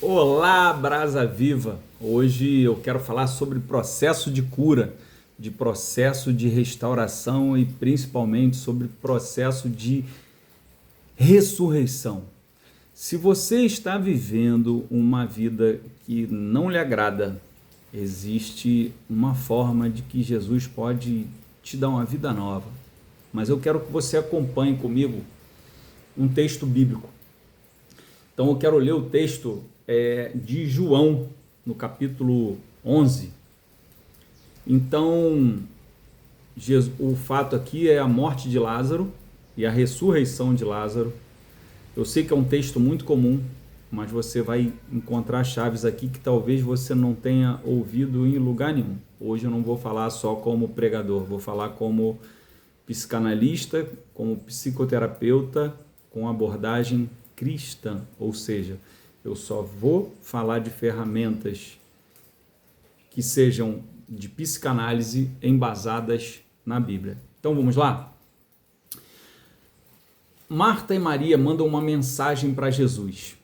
Olá, Brasa Viva! Hoje eu quero falar sobre processo de cura, de processo de restauração e principalmente sobre processo de ressurreição. Se você está vivendo uma vida que não lhe agrada, existe uma forma de que Jesus pode te dar uma vida nova. Mas eu quero que você acompanhe comigo um texto bíblico. Então eu quero ler o texto de João, no capítulo 11. Então, o fato aqui é a morte de Lázaro e a ressurreição de Lázaro. Eu sei que é um texto muito comum, mas você vai encontrar chaves aqui que talvez você não tenha ouvido em lugar nenhum. Hoje eu não vou falar só como pregador, vou falar como psicanalista, como psicoterapeuta, com abordagem cristã, ou seja, eu só vou falar de ferramentas que sejam de psicanálise embasadas na Bíblia. Então vamos lá? Marta e Maria mandam uma mensagem para Jesus.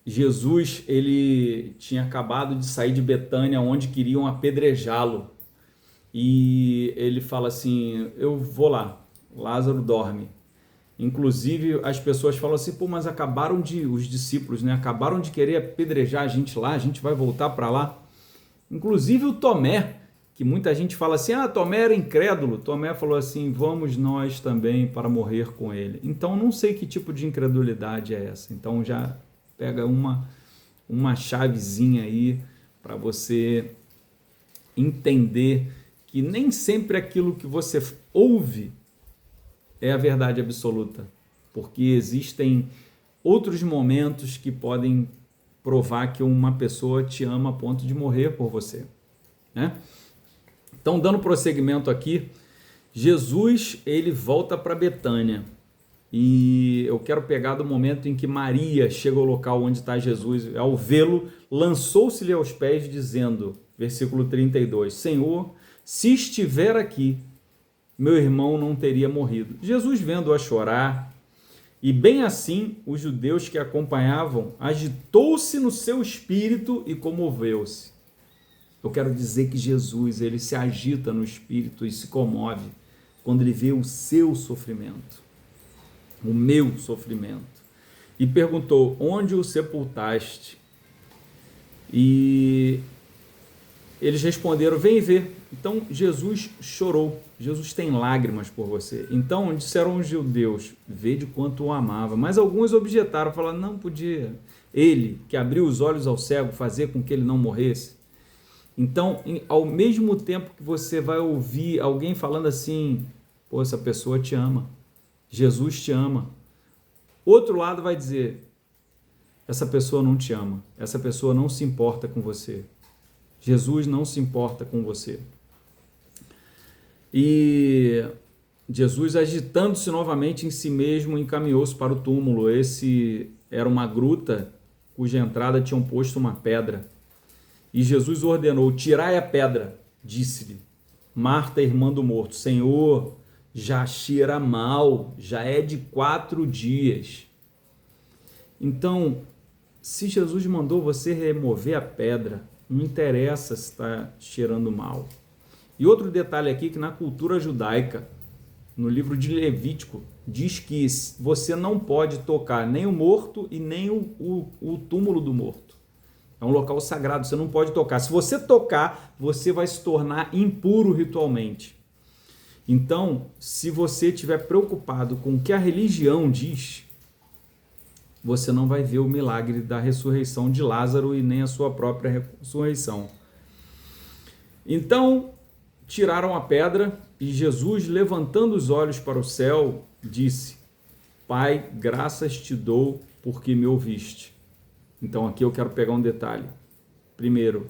Jesus, ele tinha acabado de sair de Betânia, onde queriam apedrejá-lo. E ele fala assim, eu vou lá, Lázaro dorme. Inclusive as pessoas falam assim, pô, mas os discípulos, né, acabaram de querer apedrejar a gente lá, a gente vai voltar para lá. Inclusive o Tomé, que muita gente fala assim, Tomé era incrédulo. Tomé falou assim, vamos nós também para morrer com ele. Então não sei que tipo de incredulidade é essa. Então já pega uma chavezinha aí para você entender que nem sempre aquilo que você ouve é a verdade absoluta, porque existem outros momentos que podem provar que uma pessoa te ama a ponto de morrer por você, né? Então, dando prosseguimento aqui, Jesus, ele volta para Betânia, e eu quero pegar do momento em que Maria chega ao local onde está Jesus, ao vê-lo, lançou-se-lhe aos pés, dizendo, versículo 32, Senhor, se estiver aqui, meu irmão não teria morrido. Jesus, vendo-a chorar, e bem assim os judeus que a acompanhavam, agitou-se no seu espírito e comoveu-se. Eu quero dizer que Jesus, ele se agita no espírito e se comove quando ele vê o seu sofrimento, o meu sofrimento. E perguntou, onde o sepultaste? E eles responderam, vem ver. Então Jesus chorou, Jesus tem lágrimas por você. Então disseram os judeus, vede quanto o amava. Mas alguns objetaram, falaram, não podia ele, que abriu os olhos ao cego, fazer com que ele não morresse. Então, ao mesmo tempo que você vai ouvir alguém falando assim, pô, essa pessoa te ama, Jesus te ama. Outro lado vai dizer, essa pessoa não te ama, essa pessoa não se importa com você. Jesus não se importa com você. E Jesus, agitando-se novamente em si mesmo, encaminhou-se para o túmulo. Esse era uma gruta cuja entrada tinham posto uma pedra. E Jesus ordenou, tirai a pedra, disse-lhe. Marta, irmã do morto, Senhor, já cheira mal, já é de 4 dias. Então, se Jesus mandou você remover a pedra, não interessa se está cheirando mal. E outro detalhe aqui, que na cultura judaica, no livro de Levítico, diz que você não pode tocar nem o morto e nem o túmulo do morto. É um local sagrado, você não pode tocar. Se você tocar, você vai se tornar impuro ritualmente. Então, se você estiver preocupado com o que a religião diz, você não vai ver o milagre da ressurreição de Lázaro e nem a sua própria ressurreição. Então, tiraram a pedra e Jesus, levantando os olhos para o céu, disse, Pai, graças te dou porque me ouviste. Então, aqui eu quero pegar um detalhe. Primeiro,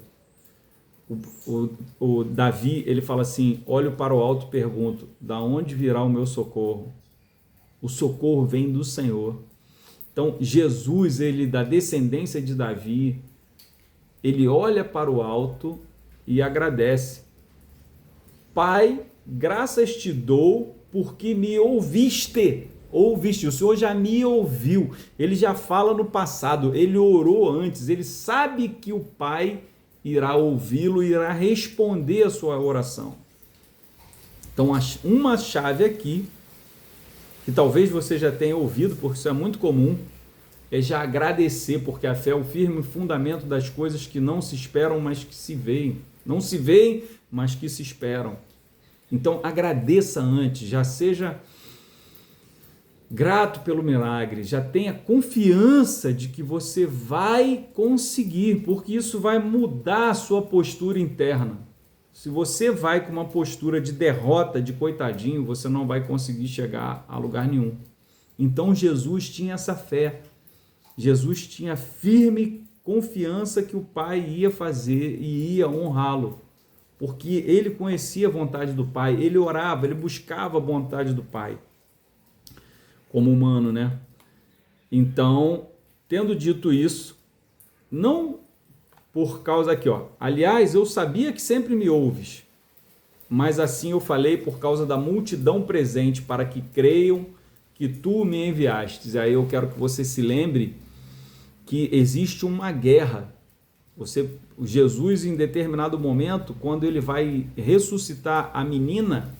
o Davi, ele fala assim, olho para o alto e pergunto, da onde virá o meu socorro? O socorro vem do Senhor. Então, Jesus, ele da descendência de Davi, ele olha para o alto e agradece. Pai, graças te dou porque me ouviste. ouviste, o Senhor já me ouviu. Ele já fala no passado, ele orou antes, ele sabe que o Pai irá ouvi-lo, irá responder a sua oração. Então, uma chave aqui, que talvez você já tenha ouvido, porque isso é muito comum, é já agradecer, porque a fé é o firme fundamento das coisas que não se esperam, mas que se veem. Não se veem, mas que se esperam. Então, agradeça antes, já seja grato pelo milagre, já tenha confiança de que você vai conseguir, porque isso vai mudar a sua postura interna. Se você vai com uma postura de derrota, de coitadinho, você não vai conseguir chegar a lugar nenhum. Então Jesus tinha essa fé. Jesus tinha firme confiança que o Pai ia fazer e ia honrá-lo, porque ele conhecia a vontade do Pai, ele orava, ele buscava a vontade do Pai, como humano, né? Então, tendo dito isso, não por causa aqui, ó. Aliás, eu sabia que sempre me ouves, mas assim eu falei por causa da multidão presente, para que creiam que tu me enviastes. Aí eu quero que você se lembre que existe uma guerra. Jesus, em determinado momento, quando ele vai ressuscitar a menina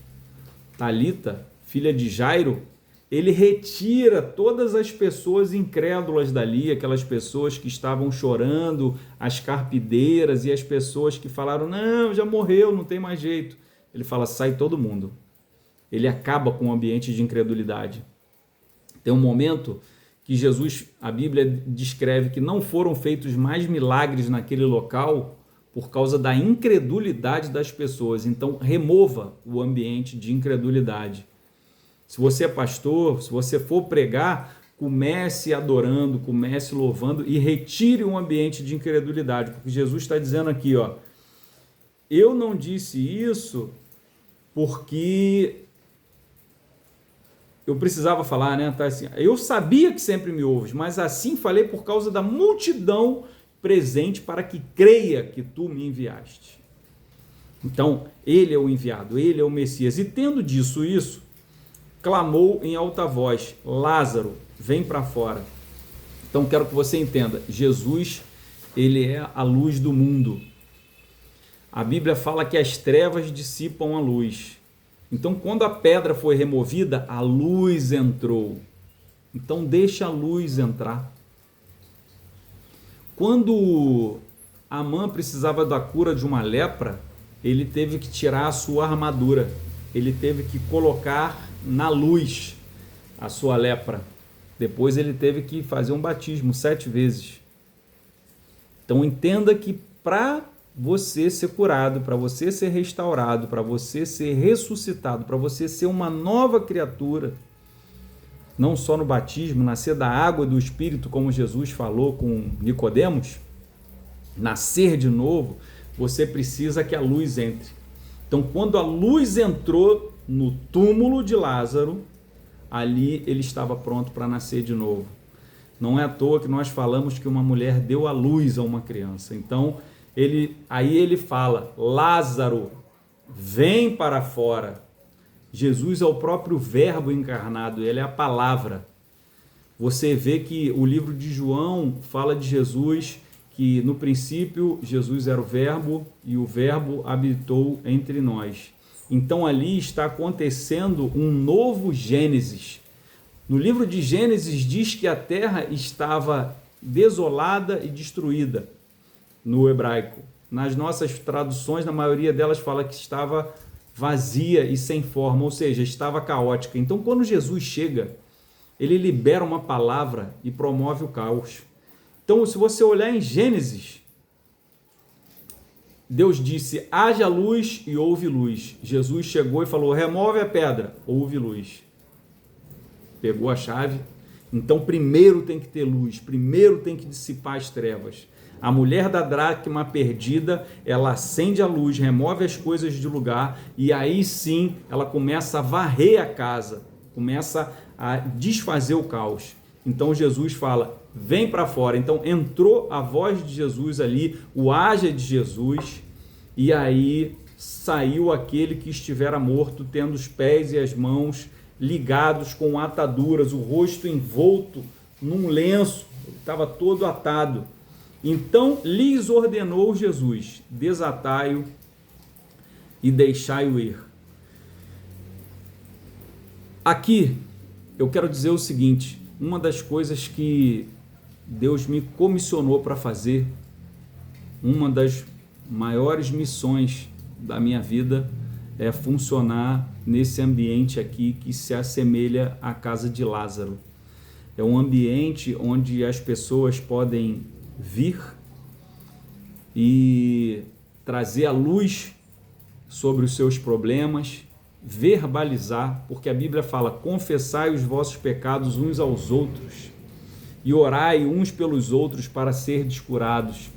Talita, filha de Jairo, ele retira todas as pessoas incrédulas dali, aquelas pessoas que estavam chorando, as carpideiras e as pessoas que falaram, não, já morreu, não tem mais jeito. Ele fala, sai todo mundo. Ele acaba com o ambiente de incredulidade. Tem um momento que Jesus, a Bíblia descreve que não foram feitos mais milagres naquele local por causa da incredulidade das pessoas. Então, remova o ambiente de incredulidade. Se você é pastor, se você for pregar, comece adorando, comece louvando e retire um ambiente de incredulidade, porque Jesus está dizendo aqui, ó, eu não disse isso porque eu precisava falar, né? Tá assim, eu sabia que sempre me ouves, mas assim falei por causa da multidão presente para que creia que tu me enviaste. Então, ele é o enviado, ele é o Messias. E tendo disso isso, clamou em alta voz, Lázaro, vem para fora. Então, quero que você entenda, Jesus, ele é a luz do mundo. A Bíblia fala que as trevas dissipam a luz. Então, quando a pedra foi removida, a luz entrou. Então, deixa a luz entrar. Quando Amã precisava da cura de uma lepra, ele teve que tirar a sua armadura. Ele teve que colocar na luz a sua lepra. Depois ele teve que fazer um batismo 7 vezes. Então, entenda que para você ser curado, para você ser restaurado, para você ser ressuscitado, para você ser uma nova criatura, não só no batismo, nascer da água e do Espírito, como Jesus falou com Nicodemos, nascer de novo, você precisa que a luz entre. Então, quando a luz entrou no túmulo de Lázaro, ali ele estava pronto para nascer de novo. Não é à toa que nós falamos que uma mulher deu à luz a uma criança. Então, aí ele fala, Lázaro, vem para fora. Jesus é o próprio verbo encarnado, ele é a palavra. Você vê que o livro de João fala de Jesus, que no princípio Jesus era o verbo e o verbo habitou entre nós. Então ali está acontecendo um novo Gênesis. No livro de Gênesis diz que a terra estava desolada e destruída, no hebraico. Nas nossas traduções, na maioria delas fala que estava vazia e sem forma, ou seja, estava caótica. Então, quando Jesus chega, ele libera uma palavra e promove o caos. Então, se você olhar em Gênesis, Deus disse, haja luz e houve luz. Jesus chegou e falou, remove a pedra, houve luz. Pegou a chave. Então, primeiro tem que ter luz, primeiro tem que dissipar as trevas. A mulher da dracma perdida, ela acende a luz, remove as coisas de lugar e aí sim ela começa a varrer a casa, começa a desfazer o caos. Então Jesus fala, vem para fora. Então entrou a voz de Jesus ali, o haja de Jesus, e aí saiu aquele que estivera morto, tendo os pés e as mãos ligados com ataduras, o rosto envolto num lenço, estava todo atado. Então lhes ordenou Jesus: desatai-o e deixai-o ir. Aqui eu quero dizer o seguinte: uma das coisas que Deus me comissionou para fazer, uma das maiores missões da minha vida, é funcionar nesse ambiente aqui que se assemelha à casa de Lázaro. É um ambiente onde as pessoas podem vir e trazer a luz sobre os seus problemas, verbalizar, porque a Bíblia fala: confessai os vossos pecados uns aos outros e orai uns pelos outros para serdes curados.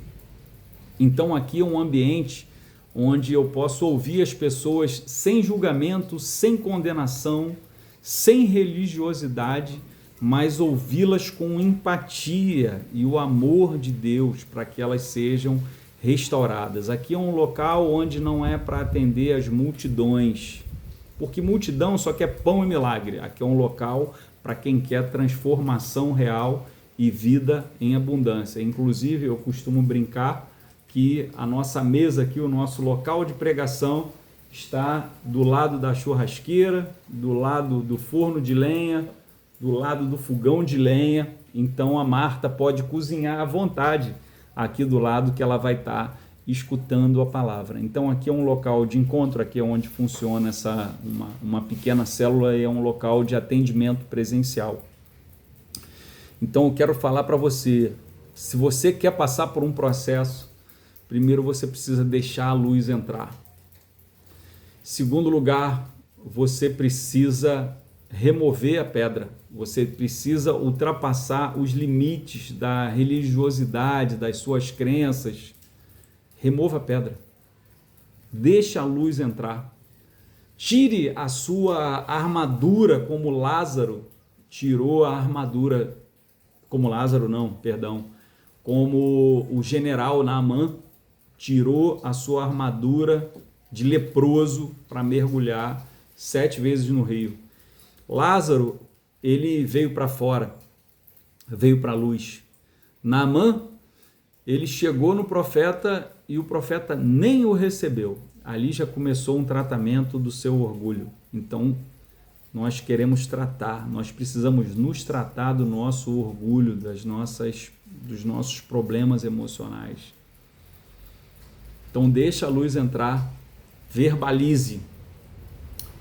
Então aqui é um ambiente onde eu posso ouvir as pessoas sem julgamento, sem condenação, sem religiosidade, mas ouvi-las com empatia e o amor de Deus para que elas sejam restauradas. Aqui é um local onde não é para atender as multidões, porque multidão só quer pão e milagre. Aqui é um local para quem quer transformação real e vida em abundância. Inclusive, eu costumo brincar que a nossa mesa aqui, o nosso local de pregação, está do lado da churrasqueira, do lado do forno de lenha, do lado do fogão de lenha. Então a Marta pode cozinhar à vontade aqui do lado, que ela vai estar escutando a palavra. Então aqui é um local de encontro, aqui é onde funciona uma pequena célula, e é um local de atendimento presencial. Então eu quero falar para você: se você quer passar por um processo, primeiro você precisa deixar a luz entrar. Segundo lugar, você precisa remover a pedra. Você precisa ultrapassar os limites da religiosidade, das suas crenças. Remova a pedra. Deixa a luz entrar. Tire a sua armadura, como Lázaro tirou a armadura. Como Lázaro não, perdão. Como o general Naamã tirou a sua armadura de leproso para mergulhar 7 vezes no rio. Lázaro, ele veio para fora, veio para a luz. Naamã, ele chegou no profeta e o profeta nem o recebeu. Ali já começou um tratamento do seu orgulho. Então, nós queremos tratar, nós precisamos nos tratar do nosso orgulho, dos nossos problemas emocionais. Então, deixa a luz entrar, verbalize.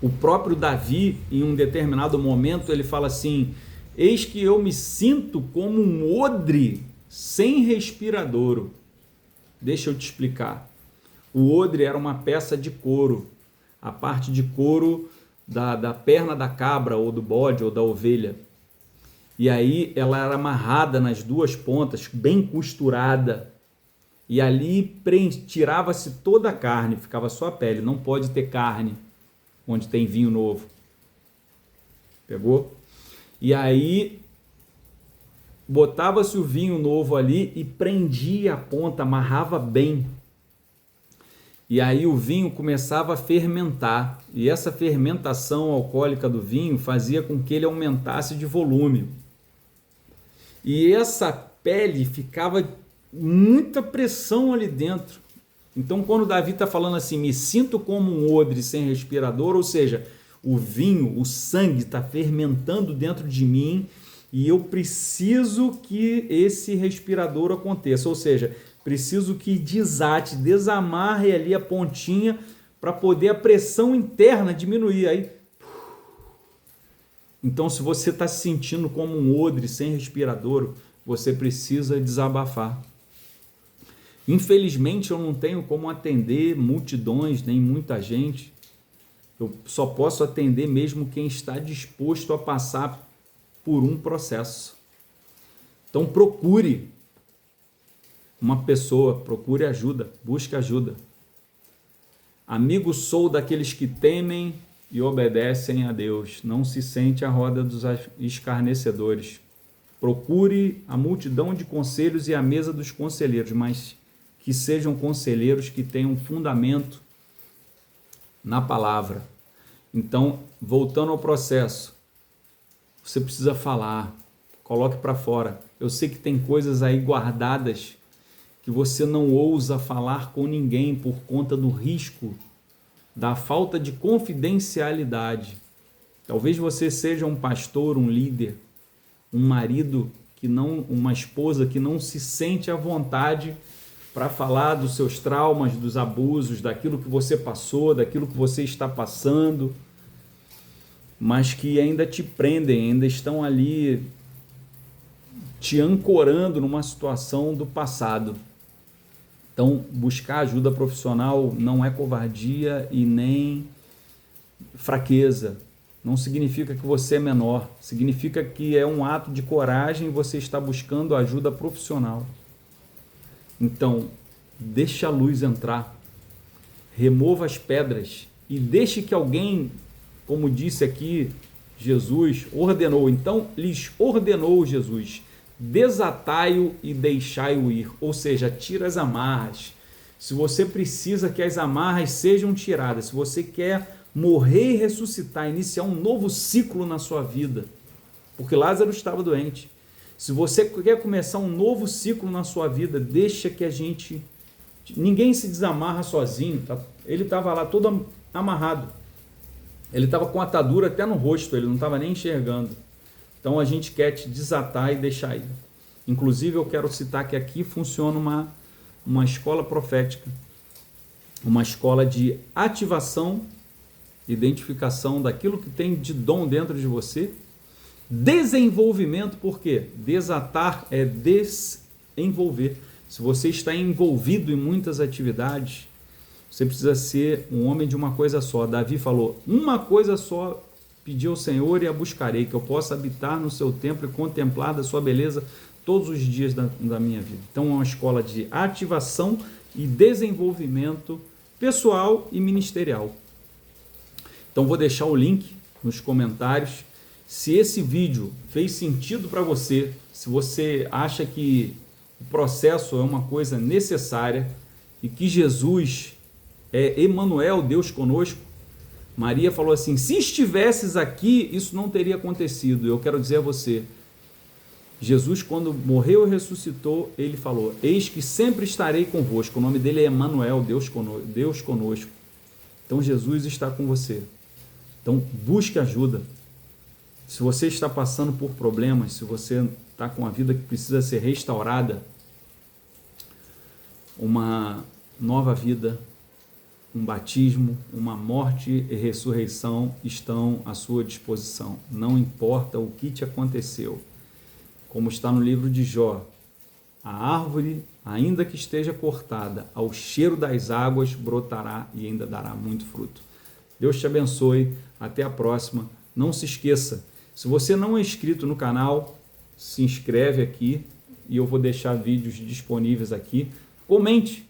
O próprio Davi, em um determinado momento, ele fala assim: eis que eu me sinto como um odre sem respiradouro. Deixa eu te explicar. O odre era uma peça de couro, a parte de couro da perna da cabra, ou do bode, ou da ovelha. E aí ela era amarrada nas duas pontas, bem costurada. E ali tirava-se toda a carne, ficava só a pele. Não pode ter carne onde tem vinho novo. Pegou? E aí botava-se o vinho novo ali e prendia a ponta, amarrava bem. E aí o vinho começava a fermentar. E essa fermentação alcoólica do vinho fazia com que ele aumentasse de volume. E essa pele ficava muita pressão ali dentro. Então, quando Davi está falando assim: me sinto como um odre sem respirador, ou seja, o vinho, o sangue está fermentando dentro de mim e eu preciso que esse respirador aconteça, ou seja, preciso que desate, desamarre ali a pontinha para poder a pressão interna diminuir. Aí, então, se você está se sentindo como um odre sem respirador, você precisa desabafar. Infelizmente, eu não tenho como atender multidões, nem muita gente. Eu só posso atender mesmo quem está disposto a passar por um processo. Então, procure uma pessoa, procure ajuda, busque ajuda. Amigo sou daqueles que temem e obedecem a Deus. Não se sente à roda dos escarnecedores. Procure a multidão de conselhos e a mesa dos conselheiros, mas que sejam conselheiros que tenham fundamento na palavra. Então, voltando ao processo, você precisa falar, coloque para fora. Eu sei que tem coisas aí guardadas que você não ousa falar com ninguém por conta do risco, da falta de confidencialidade. Talvez você seja um pastor, um líder, um marido que não, uma esposa que não se sente à vontade para falar dos seus traumas, dos abusos, daquilo que você passou, daquilo que você está passando, mas que ainda te prendem, ainda estão ali te ancorando numa situação do passado. Então, buscar ajuda profissional não é covardia e nem fraqueza. Não significa que você é menor, significa que é um ato de coragem e você está buscando ajuda profissional. Então, deixe a luz entrar, remova as pedras e deixe que alguém, como disse aqui, Jesus ordenou. Então, lhes ordenou Jesus: desatai-o e deixai-o ir. Ou seja, tira as amarras. Se você precisa que as amarras sejam tiradas, se você quer morrer e ressuscitar, iniciar um novo ciclo na sua vida, porque Lázaro estava doente. Se você quer começar um novo ciclo na sua vida, deixa que ninguém se desamarra sozinho. Tá? Ele estava lá todo amarrado. Ele estava com atadura até no rosto, ele não estava nem enxergando. Então a gente quer te desatar e deixar ir. Inclusive eu quero citar que aqui funciona uma escola profética, uma escola de ativação, identificação daquilo que tem de dom dentro de você, desenvolvimento, por quê? Desatar é desenvolver. Se você está envolvido em muitas atividades, você precisa ser um homem de uma coisa só. Davi falou: uma coisa só pedi ao Senhor e a buscarei, que eu possa habitar no seu templo e contemplar da sua beleza todos os dias da minha vida. Então é uma escola de ativação e desenvolvimento pessoal e ministerial. Então vou deixar o link nos comentários. Se esse vídeo fez sentido para você, se você acha que o processo é uma coisa necessária e que Jesus é Emanuel, Deus conosco, Maria falou assim: se estivesses aqui, isso não teria acontecido. Eu quero dizer a você, Jesus, quando morreu e ressuscitou, ele falou: eis que sempre estarei convosco. O nome dele é Emanuel, Deus conosco. Então Jesus está com você. Então busque ajuda. Se você está passando por problemas, se você está com a vida que precisa ser restaurada, uma nova vida, um batismo, uma morte e ressurreição estão à sua disposição. Não importa o que te aconteceu. Como está no livro de Jó, a árvore, ainda que esteja cortada, ao cheiro das águas brotará e ainda dará muito fruto. Deus te abençoe. Até a próxima. Não se esqueça, se você não é inscrito no canal, se inscreve aqui e eu vou deixar vídeos disponíveis aqui. Comente,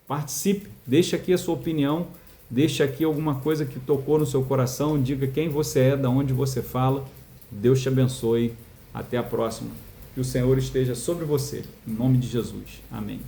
participe, deixe aqui a sua opinião, deixe aqui alguma coisa que tocou no seu coração, diga quem você é, de onde você fala. Deus te abençoe. Até a próxima. Que o Senhor esteja sobre você. Em nome de Jesus. Amém.